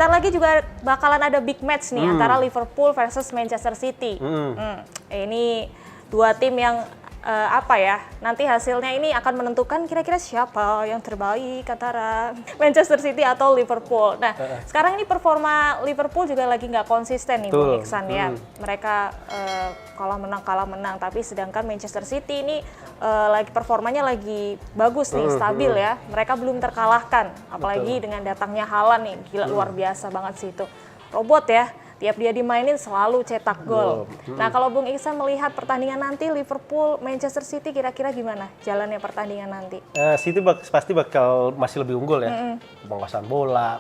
Bentar lagi juga bakalan ada big match nih antara Liverpool versus Manchester City. Ini dua tim yang nanti hasilnya ini akan menentukan kira-kira siapa yang terbaik antara Manchester City atau Liverpool. Nah, sekarang ini performa Liverpool juga lagi nggak konsisten nih, Bung Iksan ya. Mereka kalah menang, tapi sedangkan Manchester City ini performanya lagi bagus nih, stabil ya. Mereka belum terkalahkan, apalagi dengan datangnya Haaland nih, gila luar biasa banget sih itu. Robot ya. Tiap dia dimainin selalu cetak gol. Nah, kalau Bung Iksan melihat pertandingan nanti Liverpool Manchester City kira-kira gimana jalannya pertandingan nanti? City pasti bakal masih lebih unggul ya. Penguasaan bola,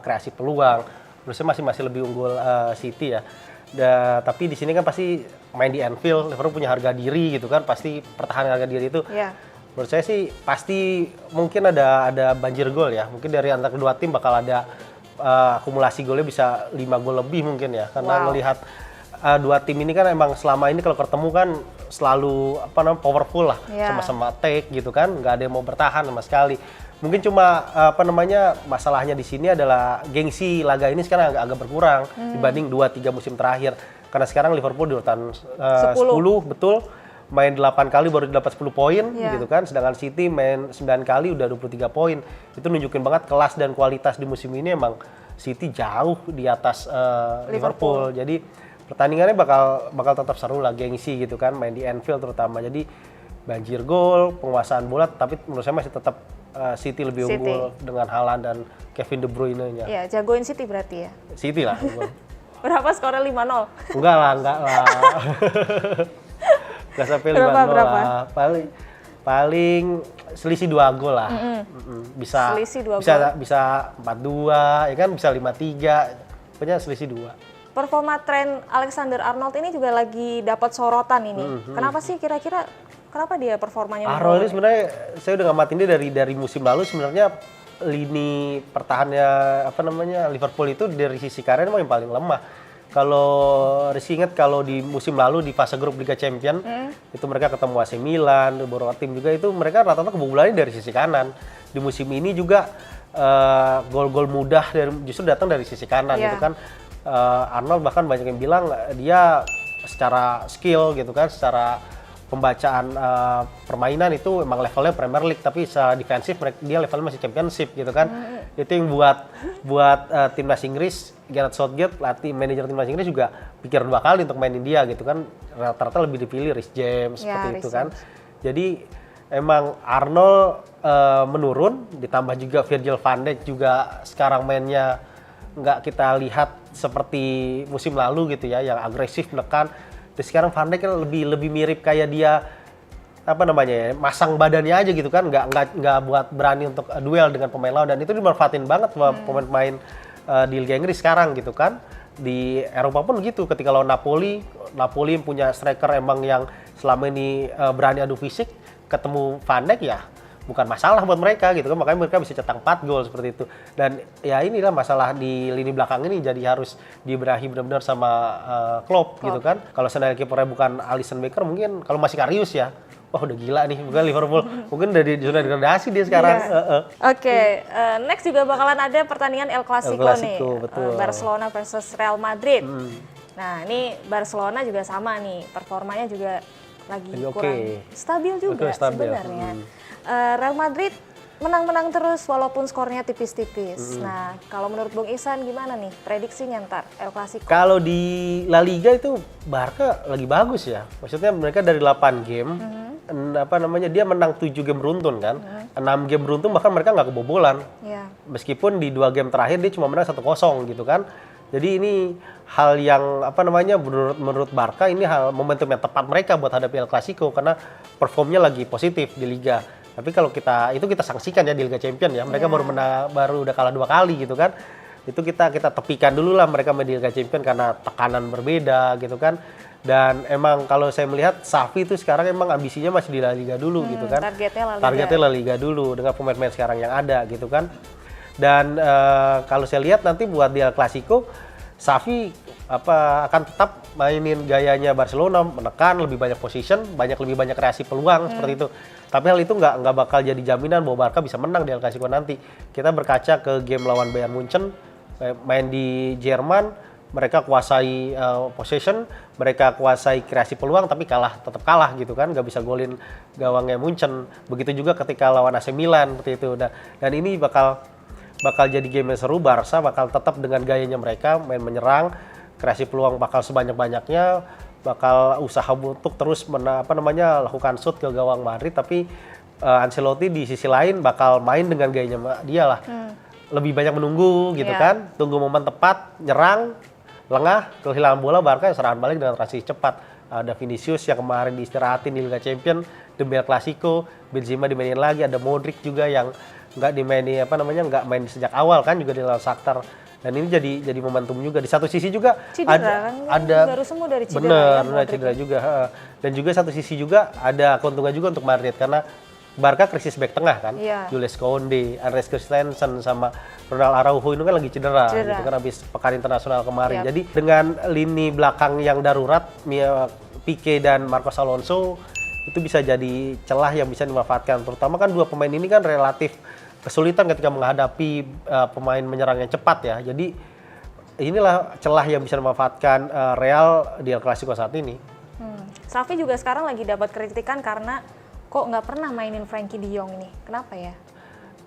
kreasi peluang. Menurut saya masih lebih unggul City ya. Tapi di sini kan pasti main di Anfield, Liverpool punya harga diri gitu kan. Pasti pertahanan harga diri itu. Yeah. Menurut saya sih pasti mungkin ada banjir gol ya. Mungkin dari antara kedua tim bakal ada akumulasi golnya bisa 5 gol lebih mungkin ya, karena melihat dua tim ini kan emang selama ini kalau ketemu kan selalu powerful lah, sama-sama take gitu kan, nggak ada yang mau bertahan sama sekali. Mungkin cuma masalahnya di sini adalah gengsi laga ini sekarang agak berkurang dibanding 2-3 musim terakhir, karena sekarang Liverpool di urutan 10 betul. Main 8 kali baru dapat 10 poin gitu kan, sedangkan City main 9 kali udah 23 poin. Itu nunjukin banget kelas dan kualitas di musim ini emang City jauh di atas Liverpool. Jadi pertandingannya bakal tetap seru lah, gengsi gitu kan, main di Anfield terutama. Jadi banjir gol, penguasaan bola, tapi menurut saya masih tetap City lebih unggul dengan Haaland dan Kevin De Bruyne-nya. Iya, jagoin City berarti ya? City lah. Berapa skornya 5-0? Enggak lah. Gak sampai 5-0 lah. Paling selisih 2 gol lah. Bisa selisih 2 gol. Bisa 4-2, ya kan, bisa 5-3. Pokoknya selisih 2. Performa tren Alexander-Arnold ini juga lagi dapat sorotan ini. Kenapa sih kira-kira kenapa dia performanya? Arnold ini sebenarnya saya udah ngamatin dia dari musim lalu. Sebenarnya lini pertahannya Liverpool itu dari sisi kanan yang paling lemah. Kalau Rizky ingat kalau di musim lalu di fase grup Liga Champion itu mereka ketemu AC Milan, beberapa tim juga itu mereka rata-rata kebobolannya dari sisi kanan. Di musim ini juga gol-gol mudah justru datang dari sisi kanan gitu kan. Arnold bahkan banyak yang bilang dia secara skill gitu kan, secara pembacaan permainan itu emang levelnya Premier League, tapi secara defensif dia levelnya masih Championship gitu kan. Itu yang buat timnas Inggris, Gareth Southgate, manajer timnas Inggris juga pikir 2 kali untuk mainin dia gitu kan. Rata-rata lebih dipilih Reece James seperti itu kan. Jadi emang Arnold menurun, ditambah juga Virgil van Dijk juga sekarang mainnya nggak kita lihat seperti musim lalu gitu ya, yang agresif menekan. Terus sekarang Van Dijk kan lebih mirip kayak dia masang badannya aja gitu kan, nggak buat berani untuk duel dengan pemain lawan, dan itu dimanfaatin banget sama pemain-pemain di Liga Inggris sekarang gitu kan. Di Eropa pun gitu, ketika lawan Napoli punya striker emang yang selama ini berani adu fisik, ketemu Van Dijk ya bukan masalah buat mereka gitu kan, makanya mereka bisa cetak 4 gol seperti itu. Dan ya inilah masalah di lini belakang ini, jadi harus dibenahi benar-benar sama Klopp gitu kan. Kalau seandainya kipernya bukan Alisson Becker, mungkin kalau masih Karius ya, wah udah gila nih, bukan Liverpool. Mungkin udah di zona degradasi dia sekarang. Oke, next juga bakalan ada pertandingan El Clasico nih. Betul. Barcelona versus Real Madrid. Nah, ini Barcelona juga sama nih, performanya juga lagi kurang stabil juga sebenarnya. Real Madrid menang-menang terus walaupun skornya tipis-tipis. Nah, kalau menurut Bung Iksan gimana nih prediksinya ntar El Clasico? Kalau di La Liga itu Barca lagi bagus ya. Maksudnya mereka dari 8 game, dia menang 7 game beruntun kan. 6 game beruntun bahkan mereka nggak kebobolan. Meskipun di 2 game terakhir dia cuma menang 1-0 gitu kan. Jadi ini hal yang menurut Barca ini momentum yang tepat mereka buat hadapi El Clasico, karena performnya lagi positif di Liga. Tapi kalau kita sanksikan ya di Liga Champions ya, mereka baru udah kalah 2 kali gitu kan. Itu kita tepikan dulu lah mereka main di Liga Champions karena tekanan berbeda gitu kan. Dan emang kalau saya melihat Xavi itu sekarang emang ambisinya masih di La Liga dulu gitu kan. Targetnya La Liga dulu dengan pemain-pemain sekarang yang ada gitu kan. Dan kalau saya lihat nanti buat di El Clasico, Xavi akan tetap mainin gayanya Barcelona, menekan lebih banyak position, lebih banyak kreasi peluang seperti itu. Tapi hal itu nggak bakal jadi jaminan bahwa Barca bisa menang di El Clasico nanti. Kita berkaca ke game lawan Bayern Munchen, Main di Jerman, mereka kuasai possession, mereka kuasai kreasi peluang, tapi tetap kalah gitu kan, nggak bisa golin gawangnya Munchen. Begitu juga ketika lawan AC Milan seperti itu. Dan ini bakal jadi game yang seru. Barca bakal tetap dengan gayanya mereka, main menyerang, kreasi peluang bakal sebanyak-banyaknya, bakal usaha untuk terus lakukan shoot ke gawang Madrid, tapi Ancelotti di sisi lain bakal main dengan gayanya dia lah. Lebih banyak menunggu gitu kan, tunggu momen tepat, nyerang, lengah, kehilangan bola, Barca serangan balik dengan transisi cepat. Ada Vinicius yang kemarin diistirahatin di Liga Champions, Dembele Clasico, Benzema dimainin lagi, ada Modric juga yang nggak dimainin nggak main sejak awal kan, juga di lawan Shakhtar. Dan ini jadi momentum juga. Di satu sisi juga cedera, ada baru sembuh dari cedera. Bener, cedera juga. Dan juga satu sisi juga ada keuntungan juga untuk Madrid karena Barca krisis back tengah kan, Jules Koundé, Andreas Christensen sama Ronald Araujo itu kan lagi cedera. Gitu kan habis pekan internasional kemarin. Jadi dengan lini belakang yang darurat, Pique dan Marcos Alonso itu bisa jadi celah yang bisa dimanfaatkan. Terutama kan dua pemain ini kan relatif kesulitan ketika menghadapi pemain menyerang yang cepat ya. Jadi inilah celah yang bisa dimanfaatkan Real di El Clasico saat ini. Xavi juga sekarang lagi dapat kritikan karena kok nggak pernah mainin Frenkie de Jong ini. Kenapa ya?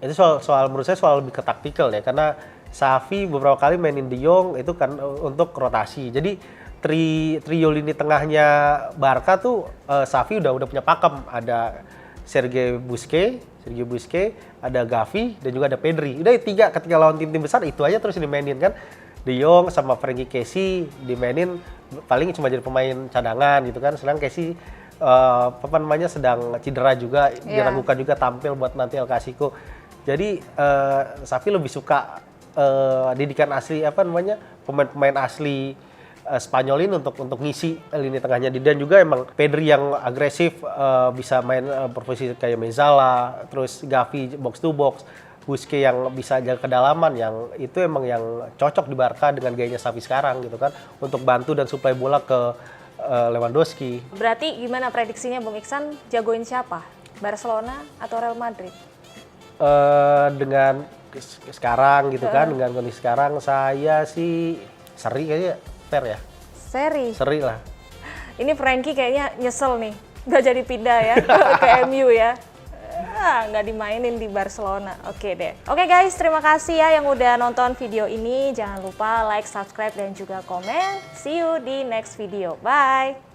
Itu soal menurut saya soal lebih ke taktikal ya, karena Xavi beberapa kali mainin de Jong itu kan untuk rotasi. Jadi trio lini tengahnya Barca tuh Xavi udah punya pakem. Ada Sergio Busquets, ada Gavi dan juga ada Pedri. Udah tiga ketika lawan tim-tim besar itu aja terus dimainin kan. De Jong sama Frankie Kessie dimainin paling cuma jadi pemain cadangan gitu kan. Sedang Kessie sedang cedera juga, diragukan juga tampil buat nanti El Clasico. Jadi Xavi lebih suka didikan asli pemain-pemain asli Spanyol ini untuk ngisi lini tengahnya. Dan juga emang Pedri yang agresif, bisa main berposisi kayak Mezzala, terus Gavi box to box, Busquets yang bisa jaga kedalaman, yang itu emang yang cocok di Barca dengan gayanya Xavi sekarang gitu kan, untuk bantu dan suplai bola ke Lewandowski. Berarti gimana prediksinya Bung Iksan, jagoin siapa? Barcelona atau Real Madrid? Dengan sekarang gitu kan, dengan kondisi sekarang saya sih seri kayaknya fair ya. Seri lah. Ini Frankie kayaknya nyesel nih, nggak jadi pindah ya ke MU ya. Nggak dimainin di Barcelona. Oke deh. Oke guys, terima kasih ya yang udah nonton video ini. Jangan lupa like, subscribe, dan juga komen. See you di next video. Bye!